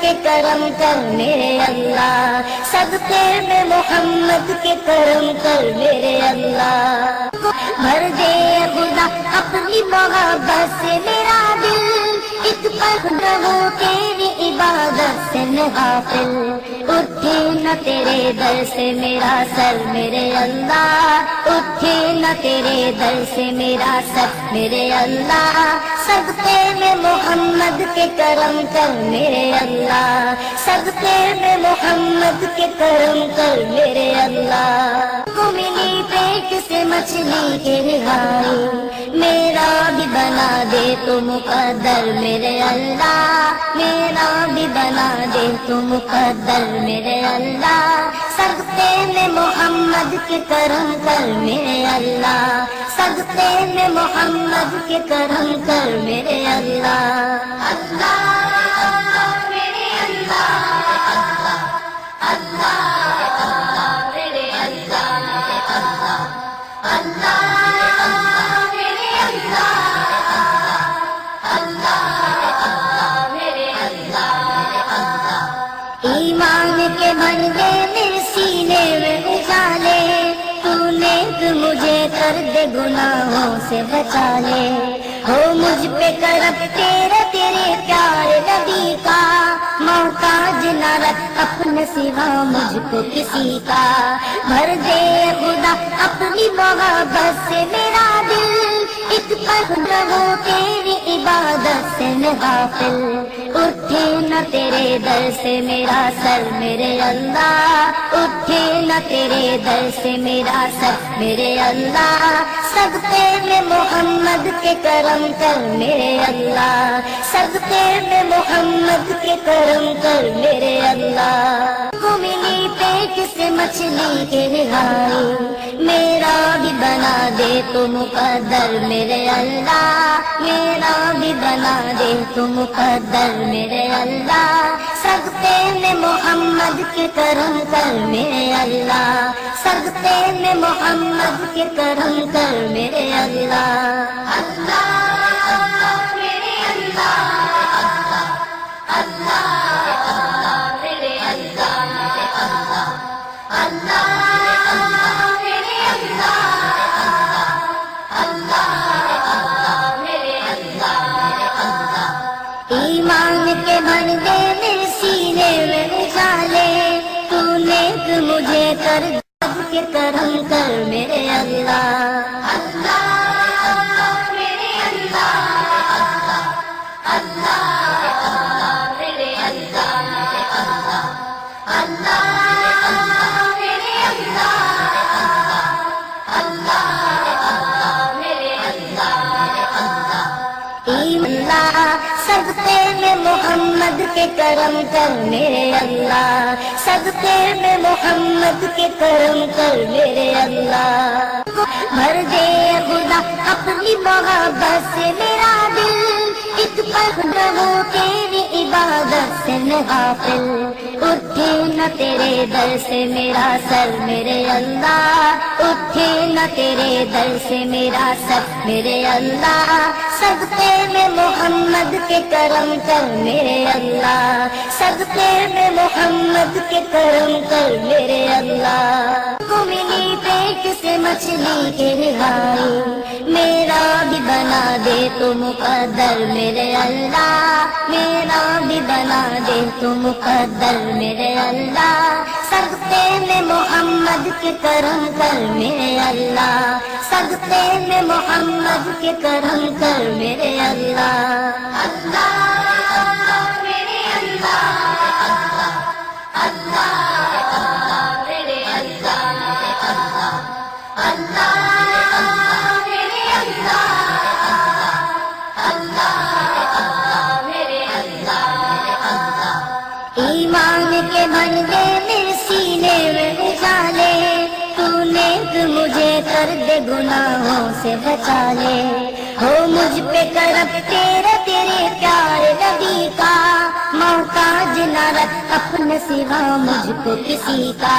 کے کرم کر میرے اللہ، صدقے میں محمد کے کرم کر میرے اللہ، بھر دے خدا اپنی محبت سے میرا دل، ایک پل رہو تیری عبادت سے میں غافل، اٹھے نہ تیرے در سے میرا سر میرے اللہ، اٹھے نہ تیرے در سے میرا سر میرے اللہ، صدقے میں محمد کے کرم کر میرے اللہ، صدقے میں محمد کے کرم کر میرے اللہ، کو ملی پیٹ سے مچھلی کے رہائی، میرا بھی بنا دے تو مقدر میرے اللہ، میرا بھی بنا دے تو مقدر میرے اللہ، صدقے میں محمد کے کرم کر میرے اللہ، صدقے میں محمد کے کرم کر میرے اللہ، اللہ میرے اللہ، اللہ میرے اللہ، اللہ میرے اللہ میرے اللہ، ایمان کے بندے میرے سینے میں اجالے، تو نیک مجھے کر دے گناہوں سے بچا لے، ہو مجھ پہ کرم تیرے پیارے نبی کا، محتاج نہ رکھ اپنے سوا مجھ کو کسی کا، بھر دے خدا اپنی محبت سے میرا دل، ایک پل رہو تیری عبادت سے میں غافل، اٹھے نہ تیرے در سے میرا سر میرے اللہ، اٹھے نہ تیرے در سے میرا سر میرے اللہ، صدقے میں محمد کے کرم کر میرے اللہ، صدقے میں محمد کے کرم کر میرے اللہ، کو ملی پیٹ سے مچھلی کے رہائی، میرا بھی بنا دے تو مقدر میرے اللہ، میرا بھی بنا دے تو مقدر میرے اللہ، صدقے میں محمد کے کرم کر میرے اللہ، صدقے میں محمد کے کرم کر میرے اللہ، اللہ میرے اللہ، اللہ میرے اللہ، اللہ میرے اللہ، اللہ میرے اللہ، ایمان کے بندے میرے سینے میں اجالے، تو نیک مجھے کر کے کرم کر میرے اللہ، اللہ میرے اللہ، اللہ میرے اللہ، اللہ میرے اللہ، اللہ میرے اللہ، اللہ صدقے میں محمد کے کرم کر میرے اللہ، صدقے میں محمد کے کرم کر میرے اللہ، بھر دے خدا اپنی محبت سے میرا دل، ایک پل رہو تیری عبادت سے میں غافل، اٹھے نہ تیرے در سے میرا سر میرے اللہ، اٹھے نہ تیرے در سے میرا سر میرے اللہ، صدقے میں محمد کے کرم کر میرے اللہ، صدقے میں محمد کے کرم کر میرے اللہ، کو ملی پیٹ سے مچھلی کے رہائی، میرا بھی بنا دے تو مقدر میرے اللہ، میرا بھی بنا دے تو مقدر میرے اللہ، صدقے میں محمد کے کرم کر میرے اللہ، صدقے میں محمد کے کرم کر میرے اللہ، اللہ میرے اللہ، اللہ میرے اللہ، اللہ میرے اللہ، اللہ میرے اللہ، ایمان کے بندے میرے سینے میں اجالے، تو نیک مجھے کر دے گناہوں سے بچا لے، ہو مجھ پہ کرم تیرے پیارے نبی کا، محتاج نہ رکھ اپنے سوا مجھ کو کسی کا،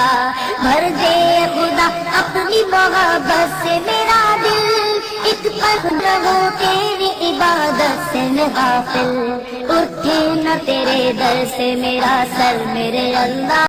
بھر دے خدا اپنی محبت سے میرا دل، ایک پل رہو تیری عبادت سے میں غافل، اٹھے نہ تیرے در سے میرا سر میرے اللہ